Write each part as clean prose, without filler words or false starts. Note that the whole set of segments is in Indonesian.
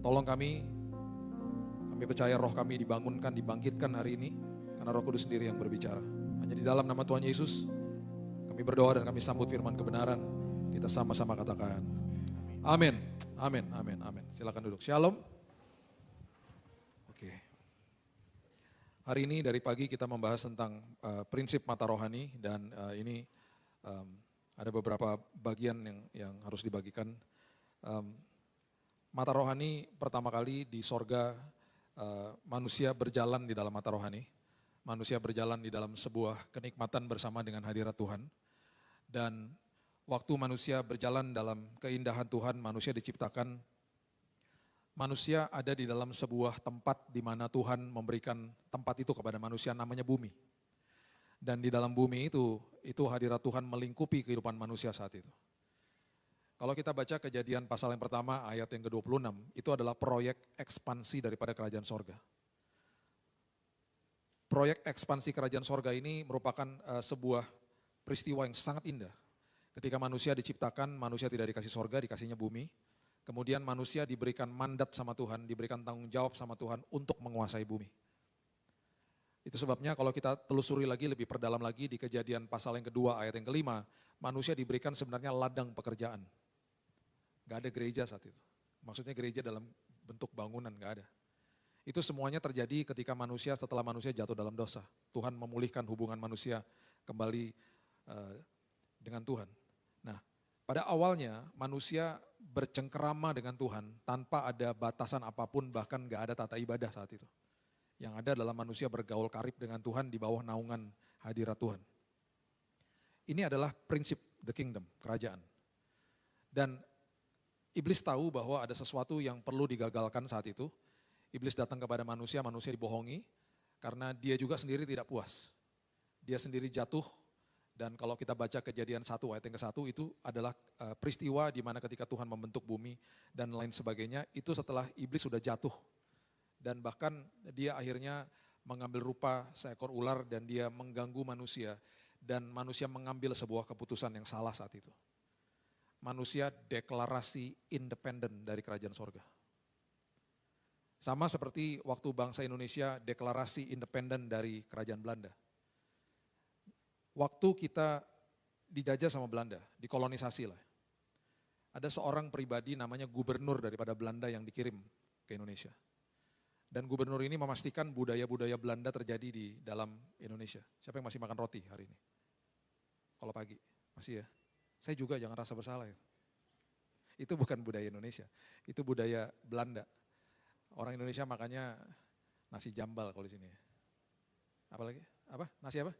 Tolong kami percaya roh kami dibangunkan, dibangkitkan hari ini, karena Roh Kudus sendiri yang berbicara. Hanya di dalam nama Tuhan Yesus, kami berdoa dan kami sambut firman kebenaran. Kita sama-sama katakan, amin, amin, amin, amin. Silakan duduk. Shalom. Oke. Hari ini dari pagi kita membahas tentang prinsip mata rohani dan ini ada beberapa bagian yang harus dibagikan. Mata rohani pertama kali di sorga, manusia berjalan di dalam mata rohani. Manusia berjalan di dalam sebuah kenikmatan bersama dengan hadirat Tuhan. Dan waktu manusia berjalan dalam keindahan Tuhan, manusia diciptakan. Manusia ada di dalam sebuah tempat di mana Tuhan memberikan tempat itu kepada manusia, namanya bumi. Dan di dalam bumi itu hadirat Tuhan melingkupi kehidupan manusia saat itu. Kalau kita baca Kejadian pasal yang pertama ayat yang ke-26, itu adalah proyek ekspansi daripada kerajaan sorga. Proyek ekspansi kerajaan sorga ini merupakan sebuah peristiwa yang sangat indah. Ketika manusia diciptakan, manusia tidak dikasih sorga, dikasihnya bumi. Kemudian manusia diberikan mandat sama Tuhan, diberikan tanggung jawab sama Tuhan untuk menguasai bumi. Itu sebabnya kalau kita telusuri lagi, lebih perdalam lagi di Kejadian pasal yang kedua ayat yang kelima, manusia diberikan sebenarnya ladang pekerjaan. Gak ada gereja saat itu. Maksudnya gereja dalam bentuk bangunan, gak ada. Itu semuanya terjadi ketika manusia, setelah manusia jatuh dalam dosa. Tuhan memulihkan hubungan manusia kembali dengan Tuhan. Nah, pada awalnya manusia bercengkerama dengan Tuhan tanpa ada batasan apapun, bahkan gak ada tata ibadah saat itu. Yang ada adalah manusia bergaul karib dengan Tuhan di bawah naungan hadirat Tuhan. Ini adalah prinsip the kingdom, kerajaan. Dan Iblis tahu bahwa ada sesuatu yang perlu digagalkan saat itu. Iblis datang kepada manusia, manusia dibohongi karena dia juga sendiri tidak puas. Dia sendiri jatuh dan kalau kita baca Kejadian 1 ayat yang ke-1 itu adalah peristiwa di mana ketika Tuhan membentuk bumi dan lain sebagainya, itu setelah iblis sudah jatuh. Dan bahkan dia akhirnya mengambil rupa seekor ular dan dia mengganggu manusia dan manusia mengambil sebuah keputusan yang salah saat itu. Manusia deklarasi independen dari kerajaan sorga. Sama seperti waktu bangsa Indonesia deklarasi independen dari kerajaan Belanda. Waktu kita dijajah sama Belanda, dikolonisasi lah. Ada seorang pribadi namanya gubernur daripada Belanda yang dikirim ke Indonesia. Dan gubernur ini memastikan budaya-budaya Belanda terjadi di dalam Indonesia. Siapa yang masih makan roti hari ini? Kalau pagi, masih ya? Saya juga, jangan rasa bersalah ya. Itu bukan budaya Indonesia, itu budaya Belanda. Orang Indonesia makannya nasi jambal kalau di sini. Apalagi? Apa? Nasi apa?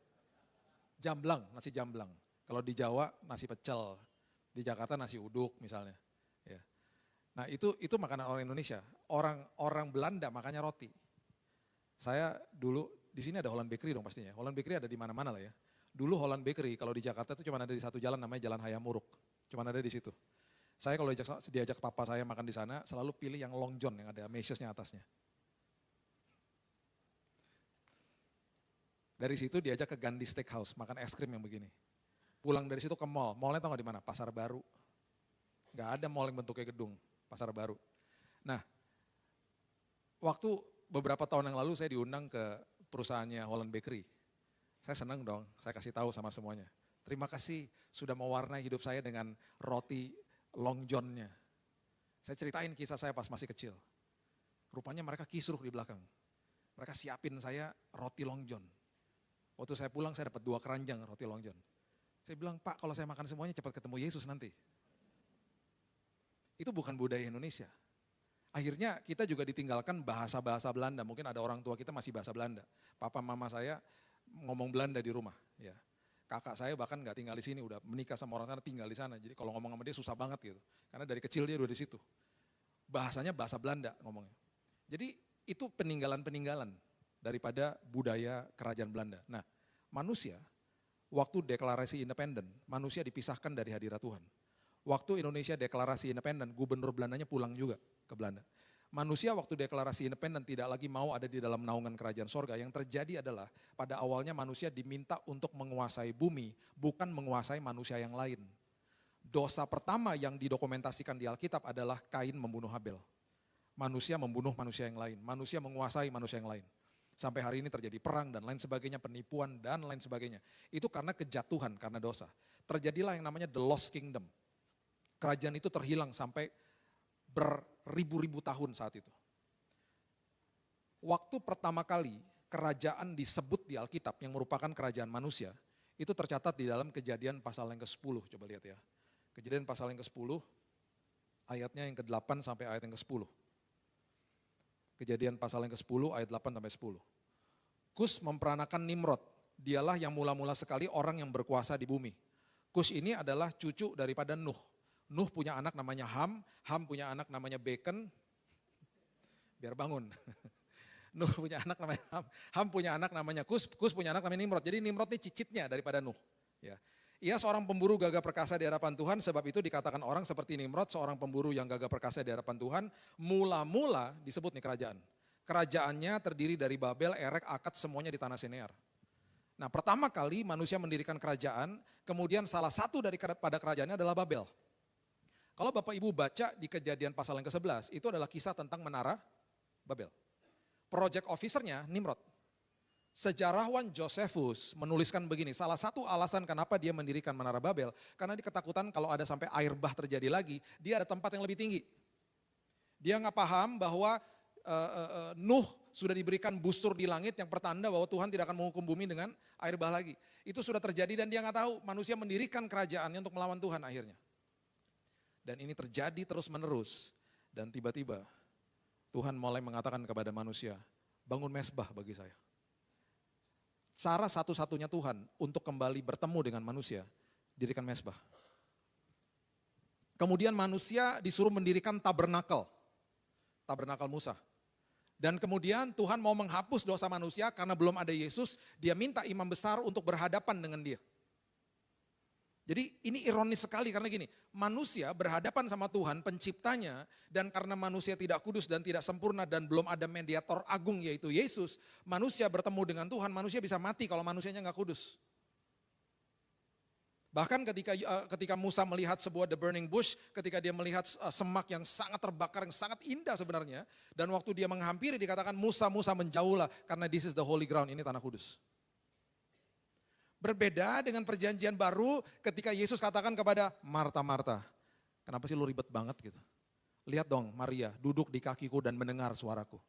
Jamblang, nasi jamblang. Kalau di Jawa nasi pecel, di Jakarta nasi uduk misalnya. Ya. Nah itu makanan orang Indonesia. Orang Belanda makannya roti. Saya dulu di sini ada Holland Bakery dong pastinya. Holland Bakery ada di mana-mana lah ya. Dulu Holland Bakery kalau di Jakarta itu cuma ada di satu jalan namanya Jalan Hayam Muruk. Cuma ada di situ. Saya kalau diajak papa saya makan di sana selalu pilih yang Long John yang ada mesesnya atasnya. Dari situ diajak ke Gandhi Steakhouse makan es krim yang begini. Pulang dari situ ke mall. Mallnya tahu nggak di mana? Pasar Baru. Gak ada mall yang bentuknya gedung. Pasar Baru. Nah, waktu beberapa tahun yang lalu saya diundang ke perusahaannya Holland Bakery. Saya senang dong, saya kasih tahu sama semuanya. Terima kasih sudah mewarnai hidup saya dengan roti Long John-nya. Saya ceritain kisah saya pas masih kecil. Rupanya mereka kisruh di belakang. Mereka siapin saya roti Long John. Waktu saya pulang saya dapat 2 keranjang roti Long John. Saya bilang, Pak kalau saya makan semuanya cepat ketemu Yesus nanti. Itu bukan budaya Indonesia. Akhirnya kita juga ditinggalkan bahasa-bahasa Belanda. Mungkin ada orang tua kita masih bahasa Belanda. Papa mama saya ngomong Belanda di rumah. Ya. Kakak saya bahkan gak tinggal di sini, udah menikah sama orang sana, tinggal di sana. Jadi kalau ngomong sama dia susah banget gitu. Karena dari kecil dia udah di situ. Bahasanya bahasa Belanda ngomongnya. Jadi itu peninggalan-peninggalan daripada budaya kerajaan Belanda. Nah, manusia waktu deklarasi independen, manusia dipisahkan dari hadirat Tuhan. Waktu Indonesia deklarasi independen, gubernur Belandanya pulang juga ke Belanda. Manusia waktu deklarasi independen tidak lagi mau ada di dalam naungan kerajaan sorga. Yang terjadi adalah pada awalnya manusia diminta untuk menguasai bumi, bukan menguasai manusia yang lain. Dosa pertama yang didokumentasikan di Alkitab adalah Kain membunuh Habel. Manusia membunuh manusia yang lain, manusia menguasai manusia yang lain. Sampai hari ini terjadi perang dan lain sebagainya, penipuan dan lain sebagainya. Itu karena kejatuhan, karena dosa. Terjadilah yang namanya the lost kingdom. Kerajaan itu terhilang sampai beribu-ribu tahun saat itu. Waktu pertama kali kerajaan disebut di Alkitab yang merupakan kerajaan manusia, itu tercatat di dalam Kejadian pasal yang ke-10, coba lihat ya. Kejadian pasal yang ke-10, ayatnya yang ke-8 sampai ayat yang ke-10. Kejadian pasal yang ke-10 ayat 8 sampai 10. Kus memperanakan Nimrod, dialah yang mula-mula sekali orang yang berkuasa di bumi. Kus ini adalah cucu daripada Nuh. Nuh punya anak namanya Ham, Ham punya anak namanya Bacon, biar bangun. Nuh punya anak namanya Ham, Ham punya anak namanya Kus, Kus punya anak namanya Nimrod. Jadi Nimrod ini cicitnya daripada Nuh. Ya. Ia seorang pemburu gagah perkasa di hadapan Tuhan, sebab itu dikatakan orang seperti Nimrod, seorang pemburu yang gagah perkasa di hadapan Tuhan, mula-mula disebut nih kerajaan. Kerajaannya terdiri dari Babel, Erek, Akad, semuanya di tanah Sinear. Nah pertama kali manusia mendirikan kerajaan, kemudian salah satu pada kerajaannya adalah Babel. Kalau Bapak Ibu baca di Kejadian pasal yang ke-11, itu adalah kisah tentang menara Babel. Project officernya Nimrod. Sejarawan Josephus menuliskan begini, salah satu alasan kenapa dia mendirikan Menara Babel, karena dia ketakutan kalau ada sampai air bah terjadi lagi, dia ada tempat yang lebih tinggi. Dia nggak paham bahwa Nuh sudah diberikan busur di langit yang pertanda bahwa Tuhan tidak akan menghukum bumi dengan air bah lagi. Itu sudah terjadi dan dia nggak tahu, manusia mendirikan kerajaannya untuk melawan Tuhan akhirnya. Dan ini terjadi terus menerus, dan tiba-tiba Tuhan mulai mengatakan kepada manusia, bangun mezbah bagi saya. Cara satu-satunya Tuhan untuk kembali bertemu dengan manusia, dirikan mezbah. Kemudian manusia disuruh mendirikan tabernakel Musa. Dan kemudian Tuhan mau menghapus dosa manusia karena belum ada Yesus, dia minta imam besar untuk berhadapan dengan dia. Jadi ini ironis sekali karena gini, manusia berhadapan sama Tuhan penciptanya dan karena manusia tidak kudus dan tidak sempurna dan belum ada mediator agung yaitu Yesus, manusia bertemu dengan Tuhan, manusia bisa mati kalau manusianya nggak kudus. Bahkan ketika Musa melihat sebuah the burning bush, ketika dia melihat semak yang sangat terbakar, yang sangat indah sebenarnya, dan waktu dia menghampiri dikatakan Musa menjauhlah karena this is the holy ground, ini tanah kudus. Berbeda dengan perjanjian baru ketika Yesus katakan kepada Marta, Marta, kenapa sih lu ribet banget gitu? Lihat dong Maria duduk di kakiku dan mendengar suaraku.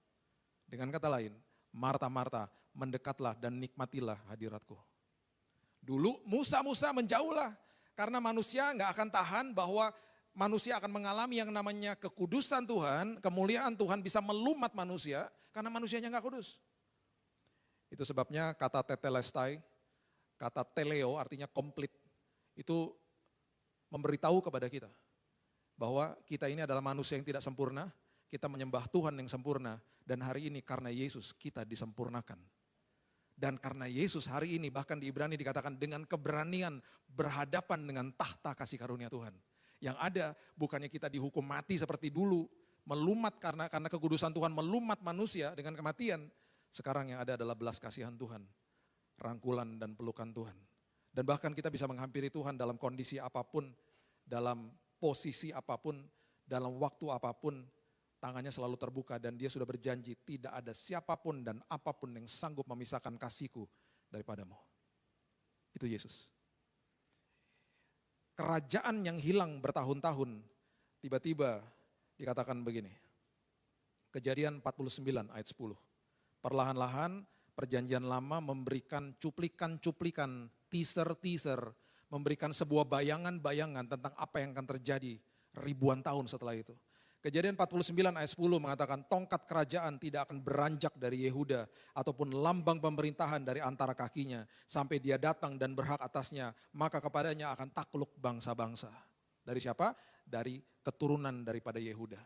Dengan kata lain, Marta, Marta, mendekatlah dan nikmatilah hadiratku. Dulu Musa menjauhlah karena manusia nggak akan tahan bahwa manusia akan mengalami yang namanya kekudusan Tuhan, kemuliaan Tuhan bisa melumat manusia karena manusianya nggak kudus. Itu sebabnya kata tetelestai, kata teleo artinya komplit, itu memberitahu kepada kita bahwa kita ini adalah manusia yang tidak sempurna, kita menyembah Tuhan yang sempurna, dan hari ini karena Yesus kita disempurnakan. Dan karena Yesus hari ini bahkan di Ibrani dikatakan dengan keberanian berhadapan dengan tahta kasih karunia Tuhan. Yang ada bukannya kita dihukum mati seperti dulu, melumat karena kekudusan Tuhan melumat manusia dengan kematian. Sekarang yang ada adalah belas kasihan Tuhan, rangkulan dan pelukan Tuhan. Dan bahkan kita bisa menghampiri Tuhan dalam kondisi apapun, dalam posisi apapun, dalam waktu apapun, tangannya selalu terbuka dan dia sudah berjanji tidak ada siapapun dan apapun yang sanggup memisahkan kasihku daripadamu. Itu Yesus. Kerajaan yang hilang bertahun-tahun, tiba-tiba dikatakan begini. Kejadian 49 ayat 10. Perlahan-lahan perjanjian lama memberikan cuplikan-cuplikan, teaser-teaser, memberikan sebuah bayangan-bayangan tentang apa yang akan terjadi ribuan tahun setelah itu. Kejadian 49 ayat 10 mengatakan tongkat kerajaan tidak akan beranjak dari Yehuda ataupun lambang pemerintahan dari antara kakinya sampai dia datang dan berhak atasnya, maka kepadanya akan takluk bangsa-bangsa. Dari siapa? Dari keturunan daripada Yehuda.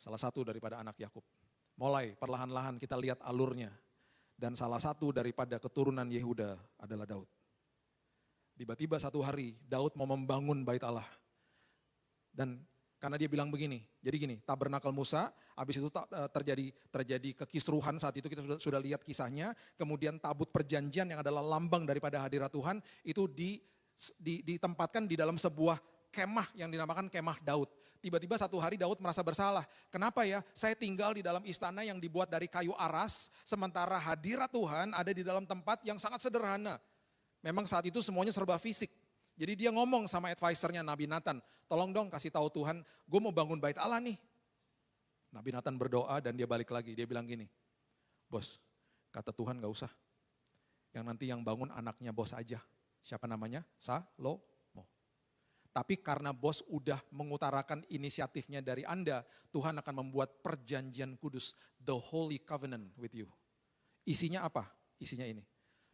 Salah satu daripada anak Yakub. Mulai perlahan-lahan kita lihat alurnya. Dan salah satu daripada keturunan Yehuda adalah Daud. Tiba-tiba satu hari Daud mau membangun bait Allah. Dan karena dia bilang begini, jadi gini, tabernakel Musa, habis itu terjadi kekisruhan saat itu kita sudah lihat kisahnya, kemudian tabut perjanjian yang adalah lambang daripada hadirat Tuhan, itu ditempatkan di dalam sebuah kemah yang dinamakan kemah Daud. Tiba-tiba satu hari Daud merasa bersalah. Kenapa ya? Saya tinggal di dalam istana yang dibuat dari kayu aras, sementara hadirat Tuhan ada di dalam tempat yang sangat sederhana. Memang saat itu semuanya serba fisik. Jadi dia ngomong sama advisernya Nabi Nathan, tolong dong kasih tahu Tuhan, gue mau bangun bait Allah nih. Nabi Nathan berdoa dan dia balik lagi, dia bilang gini, bos, kata Tuhan gak usah. Yang nanti yang bangun anaknya bos aja. Siapa namanya? Salomo. Tapi karena bos udah mengutarakan inisiatifnya dari Anda, Tuhan akan membuat perjanjian kudus, the holy covenant with you. Isinya apa? Isinya ini.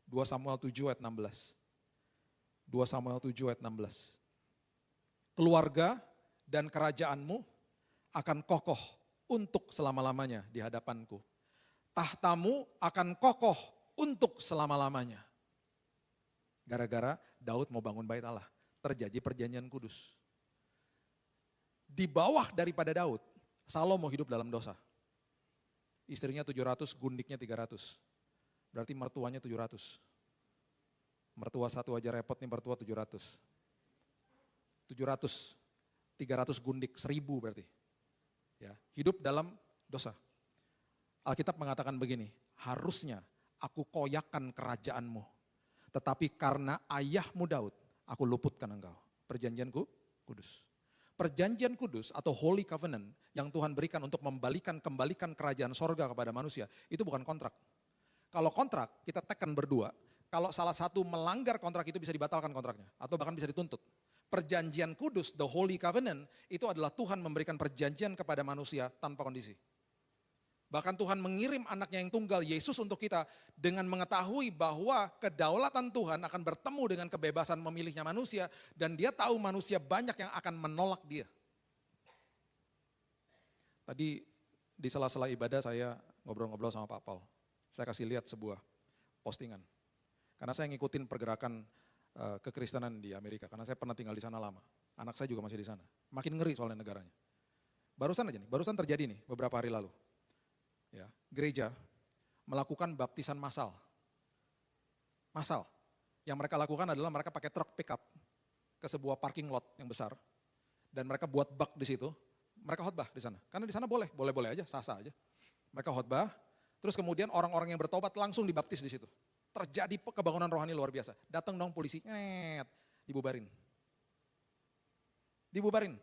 2 Samuel 7 ayat 16. 2 Samuel 7 ayat 16. Keluarga dan kerajaanmu akan kokoh untuk selama-lamanya di hadapanku. Tahtamu akan kokoh untuk selama-lamanya. Gara-gara Daud mau bangun bait Allah. Terjadi perjanjian kudus. Di bawah daripada Daud, Salomo hidup dalam dosa. Istrinya 700, gundiknya 300. Berarti mertuanya 700. Mertua satu aja repot nih, mertua 700. 700, 300 gundik, 1000 berarti. Ya, hidup dalam dosa. Alkitab mengatakan begini, harusnya aku koyakan kerajaanmu. Tetapi karena ayahmu Daud, aku luputkan engkau. Perjanjianku kudus. Perjanjian kudus atau holy covenant yang Tuhan berikan untuk kembalikan kerajaan sorga kepada manusia, itu bukan kontrak. Kalau kontrak, kita tekan berdua, kalau salah satu melanggar kontrak itu bisa dibatalkan kontraknya, atau bahkan bisa dituntut. Perjanjian kudus, the holy covenant, itu adalah Tuhan memberikan perjanjian kepada manusia tanpa kondisi. Bahkan Tuhan mengirim anaknya yang tunggal, Yesus untuk kita, dengan mengetahui bahwa kedaulatan Tuhan akan bertemu dengan kebebasan memilihnya manusia, dan dia tahu manusia banyak yang akan menolak dia. Tadi di sela-sela ibadah saya ngobrol-ngobrol sama Pak Paul. Saya kasih lihat sebuah postingan. Karena saya ngikutin pergerakan kekristenan di Amerika, karena saya pernah tinggal di sana lama. Anak saya juga masih di sana. Makin ngeri soalnya negaranya. Barusan aja nih, barusan terjadi nih beberapa hari lalu. Ya, gereja melakukan baptisan massal. Massal. Yang mereka lakukan adalah mereka pakai truk pickup ke sebuah parking lot yang besar. Dan mereka buat bak di situ. Mereka khotbah di sana. Karena di sana boleh aja, sah-sah aja. Mereka khotbah, terus kemudian orang-orang yang bertobat langsung dibaptis di situ. Terjadi kebangunan rohani luar biasa. Datang dong polisi, dibubarin. Dibubarin.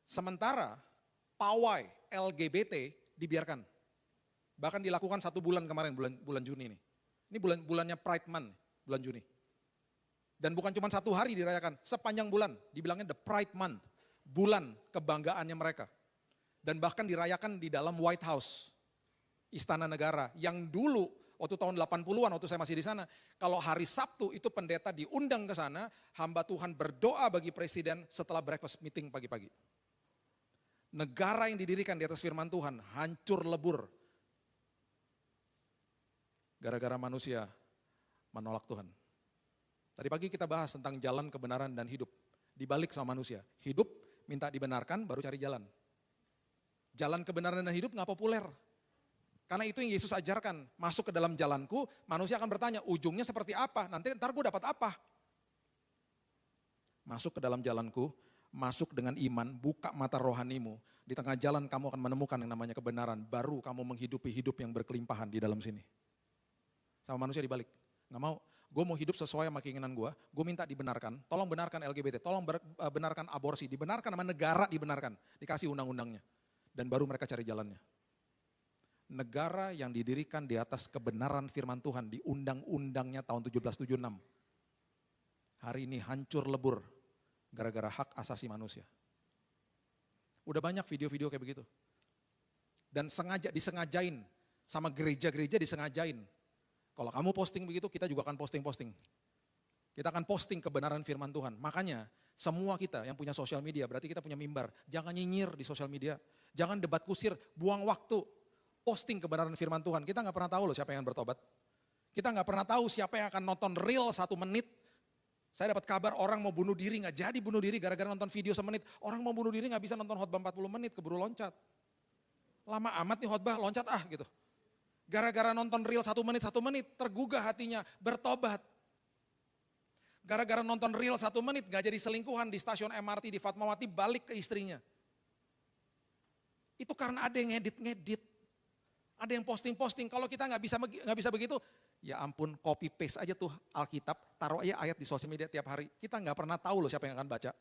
Sementara pawai LGBT dibiarkan. Bahkan dilakukan 1 bulan kemarin, bulan Juni ini. Ini bulannya Pride Month, bulan Juni. Dan bukan cuma 1 hari dirayakan, sepanjang bulan. Dibilangnya the Pride Month, bulan kebanggaannya mereka. Dan bahkan dirayakan di dalam White House, Istana Negara, yang dulu waktu tahun 80-an waktu saya masih di sana, kalau hari Sabtu itu pendeta diundang ke sana, hamba Tuhan berdoa bagi presiden setelah breakfast meeting pagi-pagi. Negara yang didirikan di atas firman Tuhan hancur lebur. Gara-gara manusia menolak Tuhan. Tadi pagi kita bahas tentang jalan kebenaran dan hidup. Dibalik sama manusia. Hidup minta dibenarkan baru cari jalan. Jalan kebenaran dan hidup gak populer. Karena itu yang Yesus ajarkan. Masuk ke dalam jalanku, manusia akan bertanya ujungnya seperti apa. Nanti ntar gue dapat apa. Masuk ke dalam jalanku, masuk dengan iman, buka mata rohanimu. Di tengah jalan kamu akan menemukan yang namanya kebenaran. Baru kamu menghidupi hidup yang berkelimpahan di dalam sini. Sama manusia dibalik. Gak mau, gue mau hidup sesuai sama keinginan gue minta dibenarkan. Tolong benarkan LGBT, tolong benarkan aborsi, dibenarkan sama negara dibenarkan. Dikasih undang-undangnya. Dan baru mereka cari jalannya. Negara yang didirikan di atas kebenaran firman Tuhan di undang-undangnya tahun 1776. Hari ini hancur lebur gara-gara hak asasi manusia. Udah banyak video-video kayak begitu. Dan disengajain sama gereja-gereja disengajain. Kalau kamu posting begitu, kita juga akan posting-posting. Kita akan posting kebenaran firman Tuhan. Makanya semua kita yang punya sosial media, berarti kita punya mimbar. Jangan nyinyir di sosial media. Jangan debat kusir, buang waktu. Posting kebenaran firman Tuhan. Kita gak pernah tahu loh siapa yang bertobat. Kita gak pernah tahu siapa yang akan nonton reel 1 menit. Saya dapat kabar orang mau bunuh diri, gak jadi bunuh diri gara-gara nonton video semenit. Orang mau bunuh diri gak bisa nonton khotbah 40 menit, keburu loncat. Lama amat nih khotbah, loncat gitu. Gara-gara nonton reel 1 menit, tergugah hatinya, bertobat. Gara-gara nonton reel 1 menit gak jadi selingkuhan di stasiun MRT di Fatmawati, balik ke istrinya. Itu karena ada yang ngedit-ngedit. Ada yang posting-posting. Kalau kita nggak bisa begitu, ya ampun, copy paste aja tuh Alkitab, taruh aja ayat di sosial media tiap hari. Kita nggak pernah tahu loh siapa yang akan baca.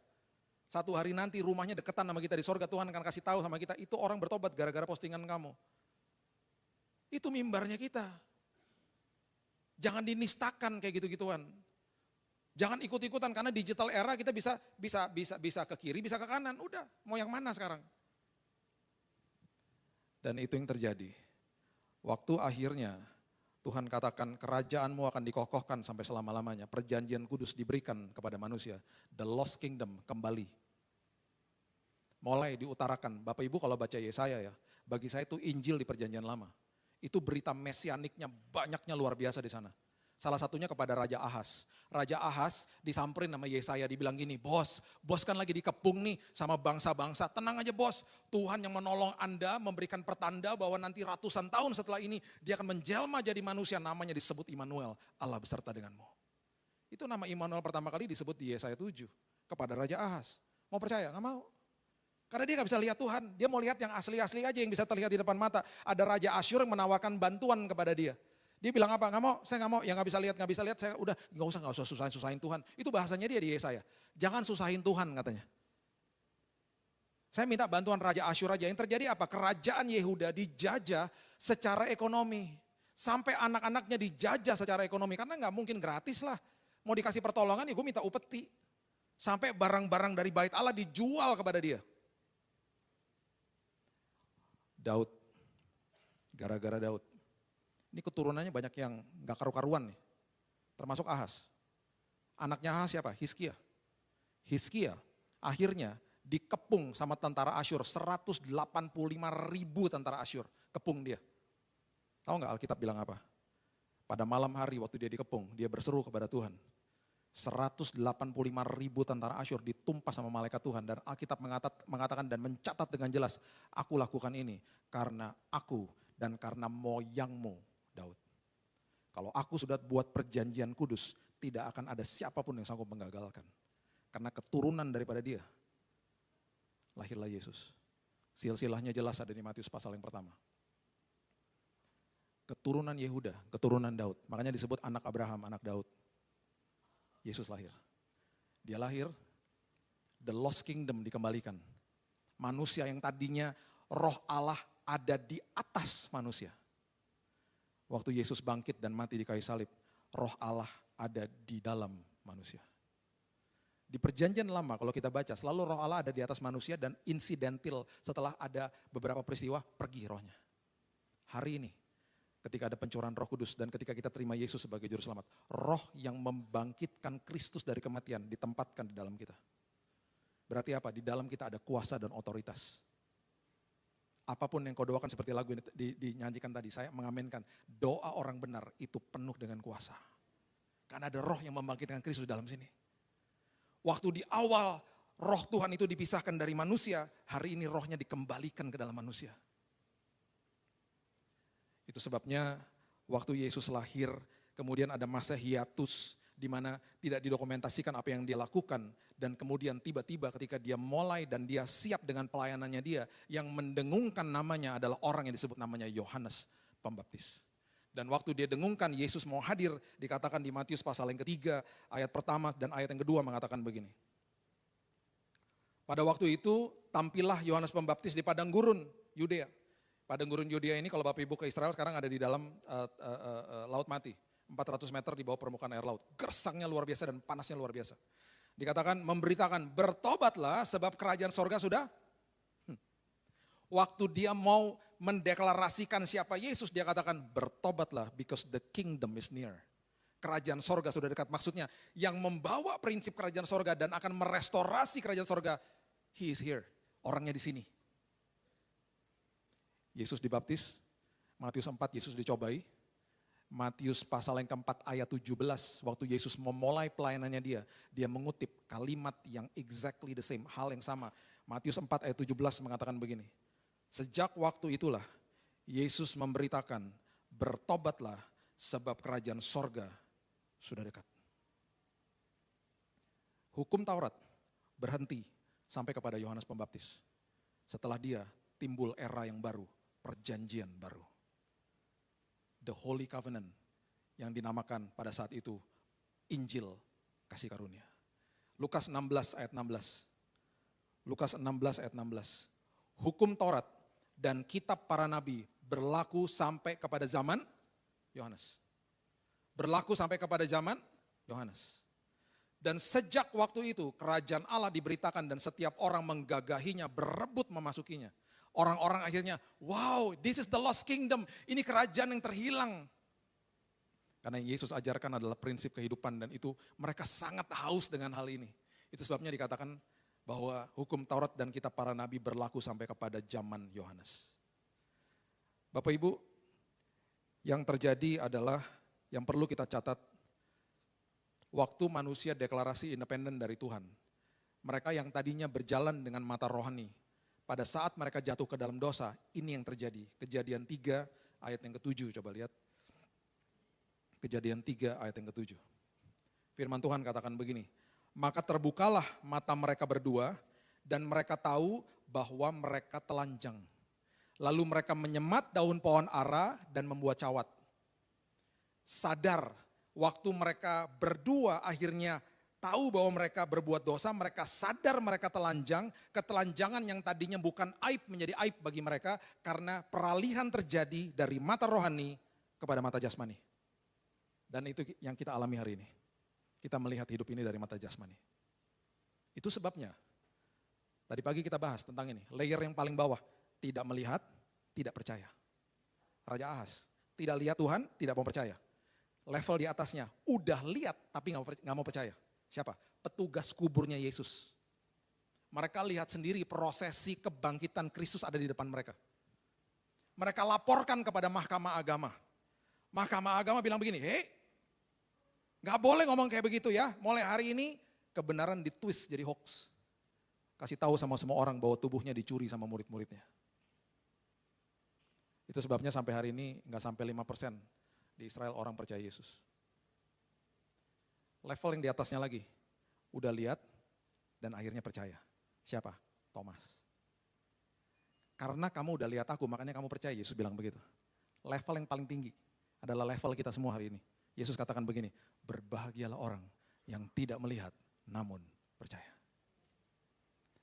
Satu hari nanti rumahnya deketan sama kita di sorga, Tuhan akan kasih tahu sama kita, itu orang bertobat gara-gara postingan kamu. Itu mimbarnya kita. Jangan dinistakan kayak gitu-gituan. Jangan ikut-ikutan karena digital era kita bisa ke kiri, bisa ke kanan. Udah, mau yang mana sekarang? Dan itu yang terjadi. Waktu akhirnya Tuhan katakan kerajaanmu akan dikokohkan sampai selama-lamanya. Perjanjian kudus diberikan kepada manusia. The lost kingdom kembali. Mulai diutarakan. Bapak Ibu kalau baca Yesaya ya, bagi saya itu Injil di perjanjian lama. Itu berita mesianiknya banyaknya luar biasa di sana. Salah satunya kepada Raja Ahaz. Raja Ahaz disamperin sama Yesaya, dibilang gini, bos kan lagi dikepung nih sama bangsa-bangsa. Tenang aja bos, Tuhan yang menolong Anda, memberikan pertanda bahwa nanti ratusan tahun setelah ini dia akan menjelma jadi manusia, namanya disebut Immanuel, Allah beserta denganmu. Itu nama Immanuel pertama kali disebut di Yesaya 7 kepada Raja Ahaz. Mau percaya? Gak mau. Karena dia gak bisa lihat Tuhan, dia mau lihat yang asli-asli aja yang bisa terlihat di depan mata. Ada Raja Asyur yang menawarkan bantuan kepada dia. Dia bilang apa? Gak mau, saya gak mau, yang gak bisa lihat, saya udah gak usah susahin Tuhan. Itu bahasanya dia di Yesaya. Jangan susahin Tuhan katanya. Saya minta bantuan Raja Asyur aja. Yang terjadi apa? Kerajaan Yehuda dijajah secara ekonomi. Sampai anak-anaknya dijajah secara ekonomi. Karena gak mungkin gratis lah. Mau dikasih pertolongan ya gue minta upeti. Sampai barang-barang dari bait Allah dijual kepada dia. Daud. Gara-gara Daud. Ini keturunannya banyak yang gak karu-karuan nih. Termasuk Ahaz. Anaknya Ahaz siapa? Hizkia. Hizkia akhirnya dikepung sama tentara Asyur. 185.000 tentara Asyur. Kepung dia. Tahu gak Alkitab bilang apa? Pada malam hari waktu dia dikepung, dia berseru kepada Tuhan. 185.000 tentara Asyur ditumpas sama malaikat Tuhan. Dan Alkitab mengatakan dan mencatat dengan jelas. Aku lakukan ini karena aku dan karena moyangmu. Daud. Kalau aku sudah buat perjanjian kudus, tidak akan ada siapapun yang sanggup menggagalkan. Karena keturunan daripada dia, lahirlah Yesus. Silsilahnya jelas ada di Matius pasal yang pertama. Keturunan Yehuda, keturunan Daud. Makanya disebut anak Abraham, anak Daud. Yesus lahir. Dia lahir, the lost kingdom dikembalikan. Manusia yang tadinya roh Allah ada di atas manusia. Waktu Yesus bangkit dan mati di kayu salib, roh Allah ada di dalam manusia. Di perjanjian lama kalau kita baca, selalu roh Allah ada di atas manusia dan insidental setelah ada beberapa peristiwa, pergi rohnya. Hari ini, ketika ada pencurahan Roh Kudus dan ketika kita terima Yesus sebagai juru selamat, roh yang membangkitkan Kristus dari kematian ditempatkan di dalam kita. Berarti apa? Di dalam kita ada kuasa dan otoritas. Apapun yang kau doakan seperti lagu yang dinyanyikan tadi, saya mengaminkan doa orang benar itu penuh dengan kuasa. Karena ada roh yang membangkitkan Kristus dalam sini. Waktu di awal roh Tuhan itu dipisahkan dari manusia, hari ini rohnya dikembalikan ke dalam manusia. Itu sebabnya waktu Yesus lahir, kemudian ada masa hiatus di mana tidak didokumentasikan apa yang dia lakukan. Dan kemudian tiba-tiba ketika dia mulai dan dia siap dengan pelayanannya dia, yang mendengungkan namanya adalah orang yang disebut namanya Yohanes Pembaptis. Dan waktu dia dengungkan Yesus mau hadir, dikatakan di Matius pasal yang ketiga, ayat pertama dan ayat yang kedua mengatakan begini. Pada waktu itu tampillah Yohanes Pembaptis di padang gurun Yudea. Padang gurun Yudea ini kalau Bapak Ibu ke Israel sekarang ada di dalam Laut Mati. 400 meter di bawah permukaan air laut. Gersangnya luar biasa dan panasnya luar biasa. Dikatakan memberitakan bertobatlah sebab kerajaan sorga sudah. Waktu dia mau mendeklarasikan siapa Yesus, dia katakan bertobatlah because the kingdom is near. Kerajaan sorga sudah dekat. Maksudnya yang membawa prinsip kerajaan sorga dan akan merestorasi kerajaan sorga, he is here. Orangnya di sini. Yesus dibaptis, Matius 4 Yesus dicobai. Matius pasal yang keempat ayat 17, waktu Yesus memulai pelayanannya dia mengutip kalimat yang exactly the same, hal yang sama. Matius 4 ayat 17 mengatakan begini, sejak waktu itulah Yesus memberitakan, bertobatlah sebab kerajaan sorga sudah dekat. Hukum Taurat berhenti sampai kepada Yohanes Pembaptis. Setelah dia timbul era yang baru, perjanjian baru. The Holy Covenant yang dinamakan pada saat itu Injil kasih karunia. Lukas 16 ayat 16. Lukas 16 ayat 16. Hukum Taurat dan kitab para nabi berlaku sampai kepada zaman Yohanes. Berlaku sampai kepada zaman Yohanes. Dan sejak waktu itu kerajaan Allah diberitakan dan setiap orang menggagahinya, berebut memasukinya. Orang-orang akhirnya, wow, this is the lost kingdom. Ini kerajaan yang terhilang. Karena yang Yesus ajarkan adalah prinsip kehidupan dan itu mereka sangat haus dengan hal ini. Itu sebabnya dikatakan bahwa hukum Taurat dan kitab para nabi berlaku sampai kepada zaman Yohanes. Bapak Ibu, yang terjadi adalah yang perlu kita catat, waktu manusia deklarasi independen dari Tuhan, mereka yang tadinya berjalan dengan mata rohani, pada saat mereka jatuh ke dalam dosa, ini yang terjadi. Kejadian 3 ayat yang ke-7, coba lihat. Kejadian 3 ayat yang ke-7. Firman Tuhan katakan begini, maka terbukalah mata mereka berdua dan mereka tahu bahwa mereka telanjang. Lalu mereka menyemat daun pohon ara dan membuat cawat. Sadar, waktu mereka berdua akhirnya tahu bahwa mereka berbuat dosa, mereka sadar mereka telanjang, ketelanjangan yang tadinya bukan aib menjadi aib bagi mereka karena peralihan terjadi dari mata rohani kepada mata jasmani. Dan itu yang kita alami hari ini. Kita melihat hidup ini dari mata jasmani. Itu sebabnya, tadi pagi kita bahas tentang ini, layer yang paling bawah, tidak melihat, tidak percaya. Raja Ahas, tidak lihat Tuhan, tidak mau percaya. Level di atasnya, udah lihat tapi gak mau percaya. Siapa? Petugas kuburnya Yesus. Mereka lihat sendiri prosesi kebangkitan Kristus ada di depan mereka. Mereka laporkan kepada mahkamah agama. Mahkamah agama bilang begini, hei, gak boleh ngomong kayak begitu ya. Mulai hari ini kebenaran ditwist jadi hoax. Kasih tahu sama semua orang bahwa tubuhnya dicuri sama murid-muridnya. Itu sebabnya sampai hari ini gak sampai 5% di Israel orang percaya Yesus. Level yang di atasnya lagi, udah lihat dan akhirnya percaya. Siapa? Thomas. Karena kamu udah lihat aku, makanya kamu percaya, Yesus bilang begitu. Level yang paling tinggi adalah level kita semua hari ini. Yesus katakan begini, berbahagialah orang yang tidak melihat namun percaya.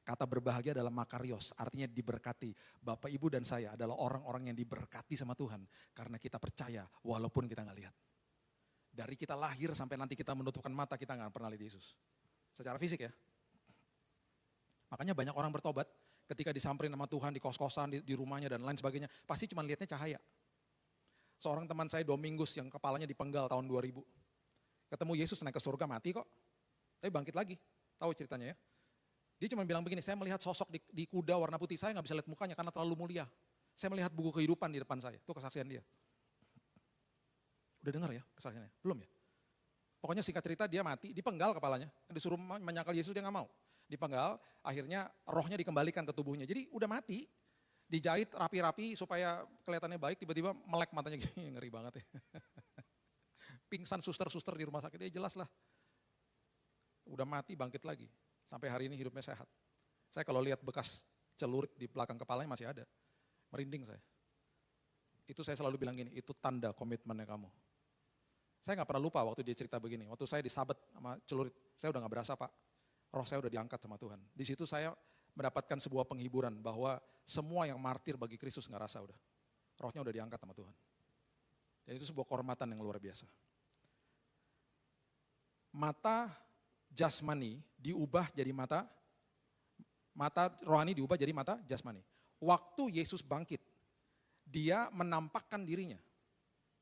Kata berbahagia adalah makarios, artinya diberkati. Bapak, Ibu, dan saya adalah orang-orang yang diberkati sama Tuhan karena kita percaya walaupun kita nggak lihat. Dari kita lahir sampai nanti kita menutupkan mata, kita nggak pernah lihat Yesus. Secara fisik ya. Makanya banyak orang bertobat ketika disamperin sama Tuhan di kos-kosan, di rumahnya dan lain sebagainya. Pasti cuma lihatnya cahaya. Seorang teman saya Domingus yang kepalanya dipenggal tahun 2000. Ketemu Yesus naik ke surga mati kok. Tapi bangkit lagi. Tahu ceritanya ya. Dia cuma bilang begini, saya melihat sosok di kuda warna putih, saya gak bisa lihat mukanya karena terlalu mulia. Saya melihat buku kehidupan di depan saya, itu kesaksian dia. Udah dengar ya kesaksiannya? Belum ya? Pokoknya singkat cerita dia mati, dipenggal kepalanya. Disuruh menyangkal Yesus dia gak mau. Dipenggal, akhirnya rohnya dikembalikan ke tubuhnya. Jadi udah mati, dijahit rapi-rapi supaya kelihatannya baik, tiba-tiba melek matanya gini, ngeri banget ya. Pingsan suster-suster di rumah sakit, ya jelas lah. Udah mati bangkit lagi. Sampai hari ini hidupnya sehat. Saya kalau lihat bekas celurit di belakang kepalanya masih ada. Merinding saya. Itu saya selalu bilang gini, itu tanda komitmennya kamu. Saya gak pernah lupa waktu dia cerita begini. Waktu saya disabet sama celurit, saya udah gak berasa Pak. Roh saya udah diangkat sama Tuhan. Di situ saya mendapatkan sebuah penghiburan bahwa semua yang martir bagi Kristus gak rasa udah. Rohnya udah diangkat sama Tuhan. Dan itu sebuah kehormatan yang luar biasa. Mata jasmani diubah jadi mata rohani diubah jadi mata jasmani. Waktu Yesus bangkit, dia menampakkan dirinya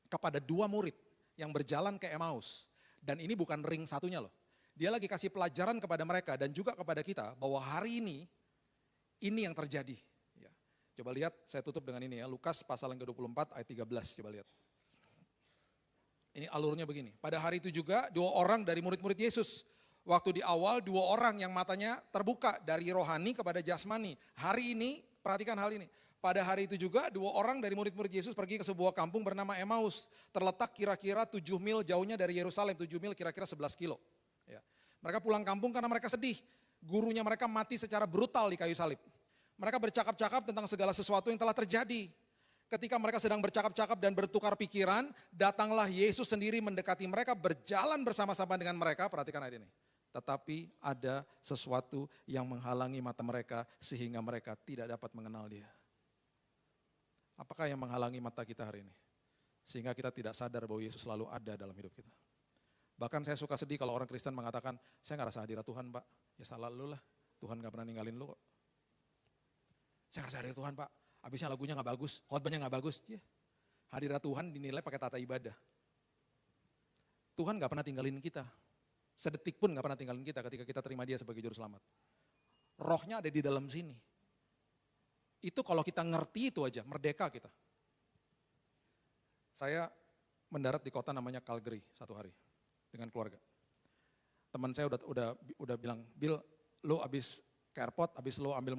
kepada 2 murid yang berjalan ke Emmaus. Dan ini bukan ring satunya loh. Dia lagi kasih pelajaran kepada mereka dan juga kepada kita bahwa hari ini yang terjadi. Ya. Coba lihat, saya tutup dengan ini ya, Lukas pasal yang ke-24 ayat 13, coba lihat. Ini alurnya begini, pada hari itu juga 2 orang dari murid-murid Yesus. Waktu di awal 2 orang yang matanya terbuka dari rohani kepada jasmani. Hari ini, perhatikan hal ini. Pada hari itu juga 2 orang dari murid-murid Yesus pergi ke sebuah kampung bernama Emmaus. Terletak kira-kira 7 mil jauhnya dari Yerusalem, 7 mil kira-kira 11 kilo. Ya. Mereka pulang kampung karena mereka sedih. Gurunya mereka mati secara brutal di kayu salib. Mereka bercakap-cakap tentang segala sesuatu yang telah terjadi. Ketika mereka sedang bercakap-cakap dan bertukar pikiran, datanglah Yesus sendiri mendekati mereka, berjalan bersama-sama dengan mereka. Perhatikan ayat ini. Tetapi ada sesuatu yang menghalangi mata mereka sehingga mereka tidak dapat mengenal Dia. Apakah yang menghalangi mata kita hari ini? Sehingga kita tidak sadar bahwa Yesus selalu ada dalam hidup kita. Bahkan saya suka sedih kalau orang Kristen mengatakan, saya gak rasa hadirat Tuhan Pak. Ya salah lu lah, Tuhan gak pernah ninggalin lu kok. Saya rasa hadirat Tuhan Pak, habisnya lagunya gak bagus, khotbahnya gak bagus. Ya. Hadirat Tuhan dinilai pakai tata ibadah. Tuhan gak pernah tinggalin kita. Sedetik pun gak pernah tinggalin kita ketika kita terima Dia sebagai juru selamat. Rohnya ada di dalam sini. Itu kalau kita ngerti itu aja, merdeka kita. Saya mendarat di kota namanya Calgary satu hari dengan keluarga. Teman saya udah bilang, Bill, lo abis ke airport, abis lo ambil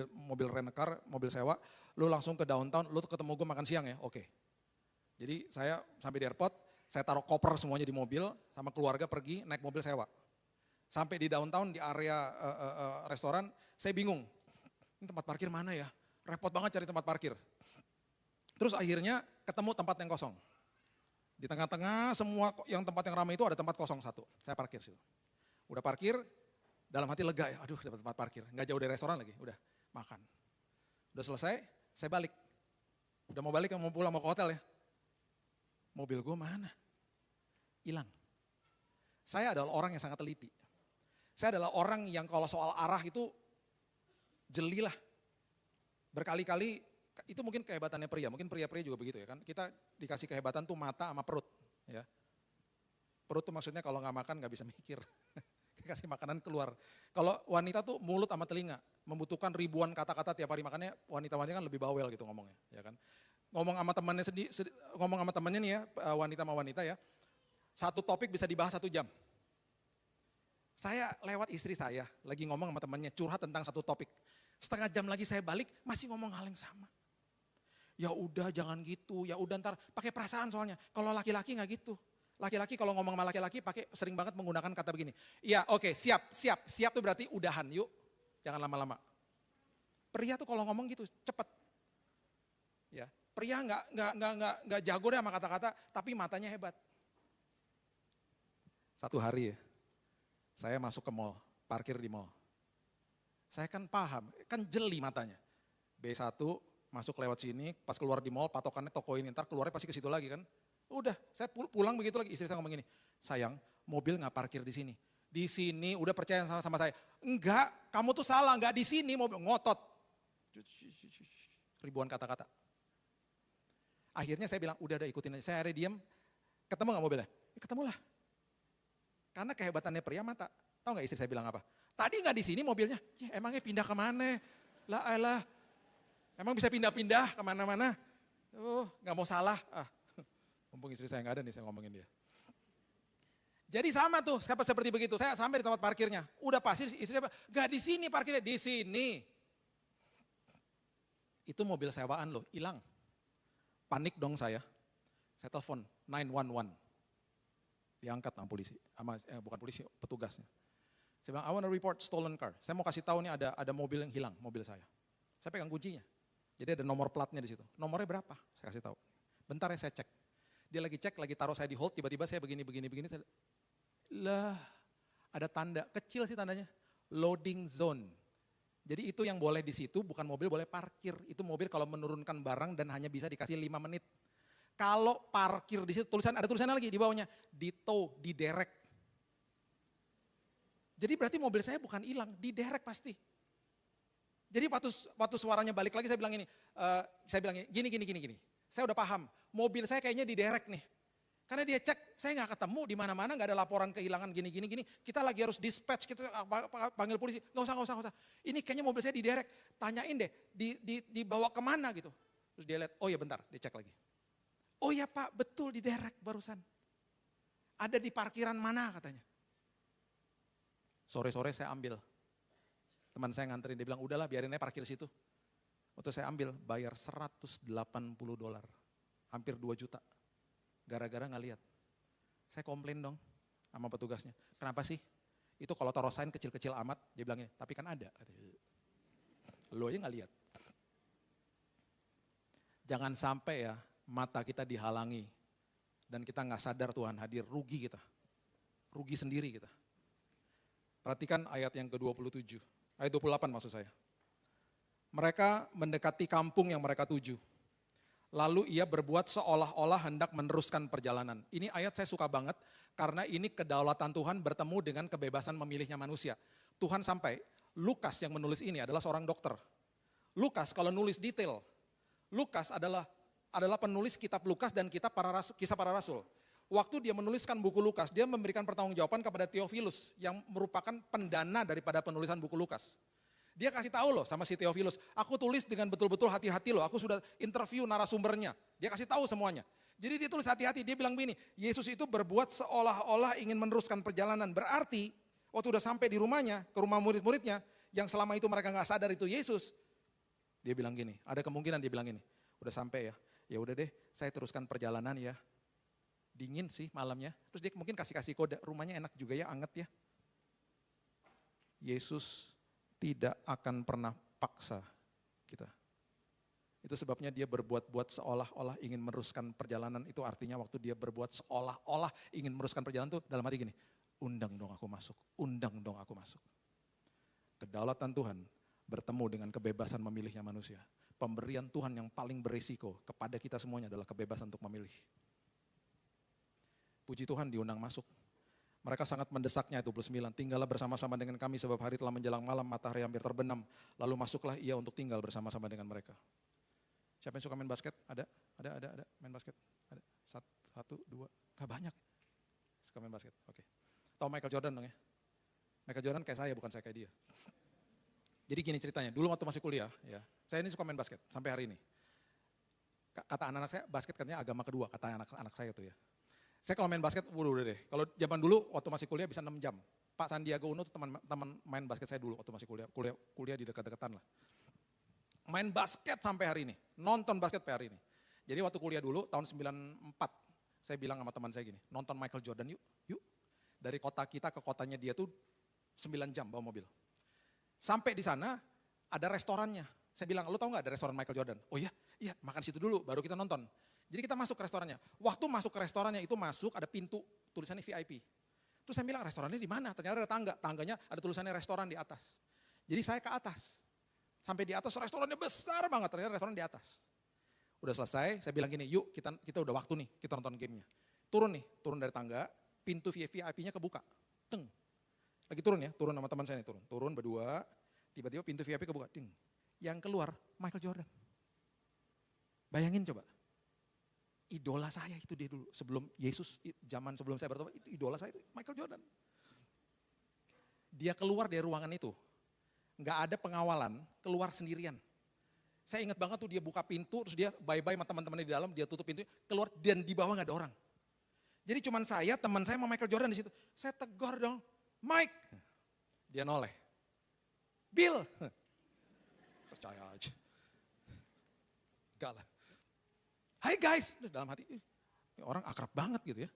mobil rent car, mobil sewa, lo langsung ke downtown, lo ketemu gue makan siang ya, oke. Jadi saya sampai di airport, saya taruh koper semuanya di mobil, sama keluarga pergi naik mobil sewa. Sampai di downtown, di area restoran, saya bingung, ini tempat parkir mana ya? Repot banget cari tempat parkir. Terus akhirnya ketemu tempat yang kosong. Di tengah-tengah semua yang tempat yang ramai itu ada tempat kosong satu. Saya parkir situ. Udah parkir, dalam hati lega ya. Aduh dapat tempat parkir. Nggak jauh dari restoran lagi, udah makan. Udah selesai, saya balik. Udah mau balik, mau pulang, mau ke hotel ya. Mobil gue mana? Hilang. Saya adalah orang yang sangat teliti. Saya adalah orang yang kalau soal arah itu jeli lah. Berkali-kali, itu mungkin kehebatannya pria, mungkin pria-pria juga begitu ya kan. Kita dikasih kehebatan tuh mata sama perut. Ya. Perut tuh maksudnya kalau nggak makan nggak bisa mikir. Kasih makanan keluar. Kalau wanita tuh mulut sama telinga, membutuhkan ribuan kata-kata tiap hari, makanya wanita-wanita kan lebih bawel gitu ngomongnya. Ya kan. Ngomong sama temannya nih ya, wanita sama wanita ya, satu topik bisa dibahas 1 jam. Saya lewat istri saya, lagi ngomong sama temannya, curhat tentang satu topik. Setengah jam lagi saya balik, masih ngomong hal yang sama. Ya udah jangan gitu, ya udah ntar pakai perasaan soalnya. Kalau laki-laki nggak gitu. Laki-laki kalau ngomong sama laki-laki pakai sering banget menggunakan kata begini. Iya oke, siap tuh berarti udahan yuk, jangan lama-lama. Pria tuh kalau ngomong gitu cepet. Ya, pria nggak jago deh sama kata-kata, tapi matanya hebat. Satu hari ya, saya masuk ke mall, parkir di mall. Saya kan paham, kan jeli matanya. B1 masuk lewat sini, pas keluar di mall patokannya toko ini, ntar keluarnya pasti ke situ lagi kan. Udah, saya pulang begitu lagi, istri saya ngomong gini, sayang mobil gak parkir di sini. Di sini udah percaya sama saya. Enggak, kamu tuh salah, enggak di sini mobil, ngotot. Ribuan kata-kata. Akhirnya saya bilang, udah ikutin aja. Saya akhirnya diam, ketemu gak mobilnya? Ya, ketemu lah. Karena kehebatannya pria mata. Tahu gak istri saya bilang apa? Tadi gak di sini mobilnya, ya emangnya pindah kemana? Lah elah. Emang bisa pindah-pindah kemana-mana? Oh, gak mau salah. Mumpung istri saya gak ada nih, saya ngomongin dia. Jadi sama tuh, seperti begitu. Saya sampai di tempat parkirnya. Udah pasti istri saya bilang, gak di sini parkirnya, di sini. Itu mobil sewaan loh, hilang. Panik dong saya. Saya telepon 911. Diangkat sama polisi, bukan polisi, petugasnya. Saya bilang, I want to report stolen car. Saya mau kasih tahu nih ada mobil yang hilang, mobil saya. Saya pegang kuncinya. Jadi ada nomor platnya di situ. Nomornya berapa? Saya kasih tahu. Bentar ya saya cek. Dia lagi cek, lagi taruh saya di hold, tiba-tiba saya begini. Lah, ada tanda, kecil sih tandanya. Loading zone. Jadi itu yang boleh di situ, bukan mobil boleh parkir. Itu mobil kalau menurunkan barang dan hanya bisa dikasih 5 menit. Kalau parkir di situ, ada tulisannya lagi di bawahnya, di tow, diderek. Jadi berarti mobil saya bukan hilang, diderek pasti. Jadi waktu suaranya balik lagi saya bilang gini. Saya udah paham, mobil saya kayaknya diderek nih. Karena dia cek, saya nggak ketemu di mana-mana, nggak ada laporan kehilangan gini. Kita lagi harus dispatch, kita panggil polisi. Nggak usah. Ini kayaknya mobil saya diderek. Tanyain deh, dibawa kemana gitu. Terus dia lihat, oh ya bentar, dia cek lagi. Oh ya Pak, betul diderek barusan. Ada di parkiran mana katanya. Sore-sore saya ambil. Teman saya nganterin, dia bilang udahlah biarin aja parkir situ. Waktu saya ambil, bayar $180. Hampir 2 juta. Gara-gara nggak lihat. Saya komplain dong sama petugasnya. Kenapa sih? Itu kalau taruh sign kecil-kecil amat, dia bilang ini, tapi kan ada. Lo aja gak lihat. Jangan sampai ya mata kita dihalangi dan kita gak sadar Tuhan hadir, rugi kita. Rugi sendiri kita. Perhatikan ayat yang ke-27, ayat 28 maksud saya. Mereka mendekati kampung yang mereka tuju. Lalu ia berbuat seolah-olah hendak meneruskan perjalanan. Ini ayat saya suka banget karena ini kedaulatan Tuhan bertemu dengan kebebasan memilihnya manusia. Tuhan sampai, Lukas yang menulis ini adalah seorang dokter. Lukas kalau nulis detail, Lukas adalah penulis kitab Lukas dan kitab kisah para rasul. Waktu dia menuliskan buku Lukas, dia memberikan pertanggungjawaban kepada Theophilus yang merupakan pendana daripada penulisan buku Lukas. Dia kasih tahu loh sama si Theophilus, aku tulis dengan betul-betul hati-hati loh, aku sudah interview narasumbernya. Dia kasih tahu semuanya. Jadi dia tulis hati-hati, dia bilang begini, Yesus itu berbuat seolah-olah ingin meneruskan perjalanan. Berarti waktu udah sampai di rumahnya, ke rumah murid-muridnya, yang selama itu mereka gak sadar itu Yesus. Dia bilang gini, ada kemungkinan dia bilang gini, udah sampai ya, ya udah deh saya teruskan perjalanan ya. Dingin sih malamnya, terus dia mungkin kasih kode, rumahnya enak juga ya, anget ya. Yesus tidak akan pernah paksa kita. Itu sebabnya dia berbuat-buat seolah-olah ingin meneruskan perjalanan. Itu artinya waktu dia berbuat seolah-olah ingin meneruskan perjalanan itu dalam hati gini, undang dong aku masuk, undang dong aku masuk. Kedaulatan Tuhan bertemu dengan kebebasan memilihnya manusia. Pemberian Tuhan yang paling berisiko kepada kita semuanya adalah kebebasan untuk memilih. Puji Tuhan diundang masuk. Mereka sangat mendesaknya, 29. Tinggallah bersama-sama dengan kami sebab hari telah menjelang malam, matahari hampir terbenam. Lalu masuklah ia untuk tinggal bersama-sama dengan mereka. Siapa yang suka main basket? Ada main basket? Ada, 1, 2, gak banyak. Suka main basket, oke. Tahu Michael Jordan dong ya? Michael Jordan kayak saya, bukan saya kayak dia. Jadi gini ceritanya, dulu waktu masih kuliah, ya, saya ini suka main basket sampai hari ini. Kata anak-anak saya, basket katanya agama kedua, kata anak-anak saya tuh ya. Saya kalau main basket, udah deh. Kalau zaman dulu waktu masih kuliah bisa 6 jam. Pak Sandiaga Uno tuh teman main basket saya dulu waktu masih kuliah di dekat-dekatan lah. Main basket sampai hari ini, nonton basket sampai hari ini. Jadi waktu kuliah dulu tahun 94, saya bilang sama teman saya gini, nonton Michael Jordan yuk. Dari kota kita ke kotanya dia tuh 9 jam bawa mobil. Sampai di sana ada restorannya. Saya bilang, lu tahu gak ada restoran Michael Jordan? Oh iya, makan situ dulu baru kita nonton. Jadi kita masuk ke restorannya. Waktu masuk ke restorannya itu ada pintu tulisannya VIP. Terus saya bilang restorannya di mana? Ternyata ada tangga. Tangganya ada tulisannya restoran di atas. Jadi saya ke atas. Sampai di atas restorannya besar banget. Ternyata restoran di atas. Udah selesai, saya bilang gini, yuk kita udah waktu nih, kita nonton gamenya. Turun dari tangga, pintu VIP-nya kebuka. Teng. Lagi turun ya, turun sama teman saya nih, turun berdua. Tiba-tiba pintu VIP kebuka. Ting. Yang keluar Michael Jordan. Bayangin coba. Idola saya itu dia dulu, sebelum Yesus, zaman sebelum saya bertobat, itu idola saya itu Michael Jordan. Dia keluar dari ruangan itu, nggak ada pengawalan, keluar sendirian. Saya ingat banget tuh dia buka pintu, terus dia bye-bye sama teman-temannya di dalam, dia tutup pintu, keluar dan di bawah nggak ada orang. Jadi cuman saya, teman saya sama Michael Jordan di situ. Saya tegur dong, Mike. Dia noleh. Bill. Percaya aja. Enggak lah. Hai guys, dalam hati, orang akrab banget gitu ya.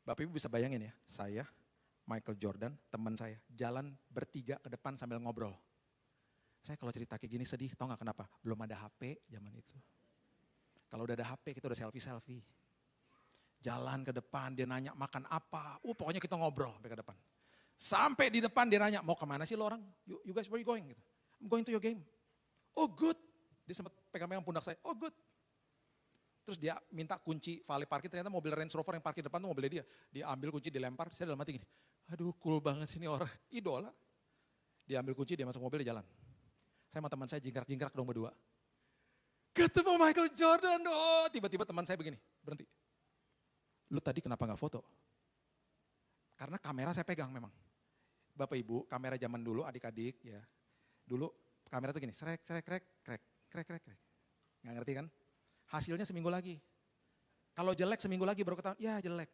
Bapak Ibu bisa bayangin ya, saya, Michael Jordan, teman saya, jalan bertiga ke depan sambil ngobrol. Saya kalau cerita kayak gini sedih, tau gak kenapa? Belum ada HP zaman itu. Kalau udah ada HP kita udah selfie-selfie. Jalan ke depan, dia nanya makan apa, pokoknya kita ngobrol sampai ke depan. Sampai di depan dia nanya, mau kemana sih lo orang? You guys where you going? Gitu. I'm going to your game. Oh good. Dia sempat pegang-pegang pundak saya, oh good. Terus dia minta kunci valet parkir, ternyata mobil Range Rover yang parkir depan tuh mobilnya dia. Dia ambil kunci, dilempar, saya dalam hati gini, aduh cool banget sini orang, idola. Dia ambil kunci, dia masuk mobil, dia jalan. Saya sama teman saya jingkrak-jingkrak dong berdua. Ketemu Michael Jordan, oh tiba-tiba teman saya begini, berhenti. Lu tadi kenapa gak foto? Karena kamera saya pegang memang. Bapak Ibu, kamera zaman dulu adik-adik ya, dulu kamera tuh gini, krek. Gak ngerti kan? Hasilnya seminggu lagi. Kalau jelek seminggu lagi baru ketahuan, ya jelek.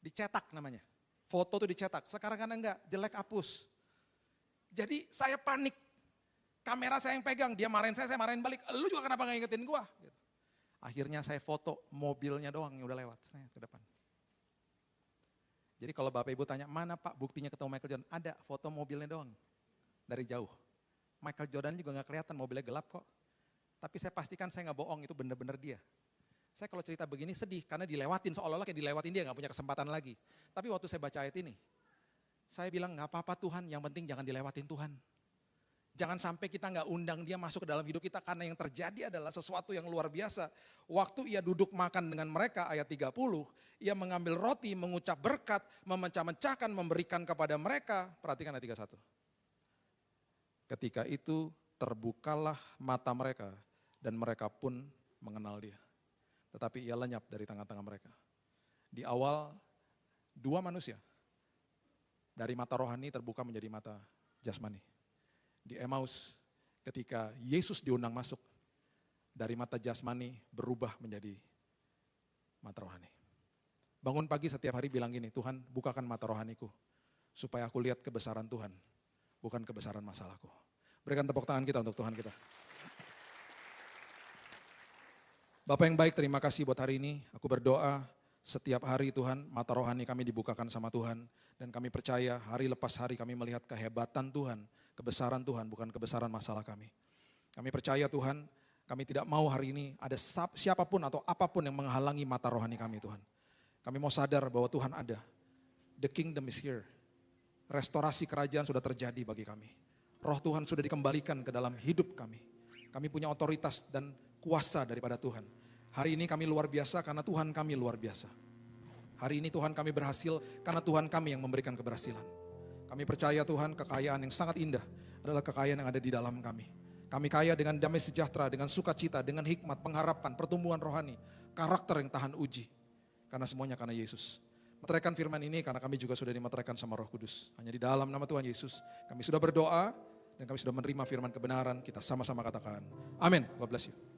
Dicetak namanya. Foto tuh dicetak. Sekarang kan enggak, jelek hapus. Jadi saya panik. Kamera saya yang pegang, dia marahin saya marahin balik. Lu juga kenapa gak ingetin gua? Gitu. Akhirnya saya foto mobilnya doang yang udah lewat ke depan. Jadi kalau Bapak Ibu tanya, mana Pak buktinya ketemu Michael Jordan? Ada, foto mobilnya doang, dari jauh. Michael Jordan juga nggak kelihatan, mobilnya gelap kok. Tapi saya pastikan saya nggak bohong, itu benar-benar dia. Saya kalau cerita begini sedih, karena dilewatin, seolah-olah kayak dilewatin dia, nggak punya kesempatan lagi. Tapi waktu saya baca ayat ini, saya bilang nggak apa-apa Tuhan, yang penting jangan dilewatin Tuhan. Jangan sampai kita nggak undang dia masuk ke dalam hidup kita, karena yang terjadi adalah sesuatu yang luar biasa. Waktu ia duduk makan dengan mereka, ayat 30, ia mengambil roti, mengucap berkat, memecah-mecahkan, memberikan kepada mereka. Perhatikan ayat 31. Ketika itu terbukalah mata mereka, dan mereka pun mengenal dia. Tetapi ia lenyap dari tengah-tengah mereka. Di awal, dua manusia, dari mata rohani terbuka menjadi mata jasmani. Di Emmaus, ketika Yesus diundang masuk, dari mata jasmani berubah menjadi mata rohani. Bangun pagi setiap hari bilang gini, Tuhan bukakan mata rohaniku, supaya aku lihat kebesaran Tuhan, bukan kebesaran masalahku. Berikan tepuk tangan kita untuk Tuhan kita. Bapak yang baik, terima kasih buat hari ini. Aku berdoa setiap hari Tuhan, mata rohani kami dibukakan sama Tuhan. Dan kami percaya hari lepas hari kami melihat kehebatan Tuhan, kebesaran Tuhan, bukan kebesaran masalah kami. Kami percaya Tuhan, kami tidak mau hari ini ada siapapun atau apapun yang menghalangi mata rohani kami Tuhan. Kami mau sadar bahwa Tuhan ada. The kingdom is here. Restorasi kerajaan sudah terjadi bagi kami. Roh Tuhan sudah dikembalikan ke dalam hidup kami. Kami punya otoritas dan kuasa daripada Tuhan. Hari ini kami luar biasa karena Tuhan kami luar biasa. Hari ini Tuhan kami berhasil karena Tuhan kami yang memberikan keberhasilan. Kami percaya Tuhan kekayaan yang sangat indah adalah kekayaan yang ada di dalam kami. Kami kaya dengan damai sejahtera, dengan sukacita, dengan hikmat, pengharapan, pertumbuhan rohani, karakter yang tahan uji. Karena semuanya karena Yesus. Meteraikan firman ini karena kami juga sudah dimeteraikan sama Roh Kudus. Hanya di dalam nama Tuhan Yesus kami sudah berdoa dan kami sudah menerima firman kebenaran. Kita sama-sama katakan amin. God bless you.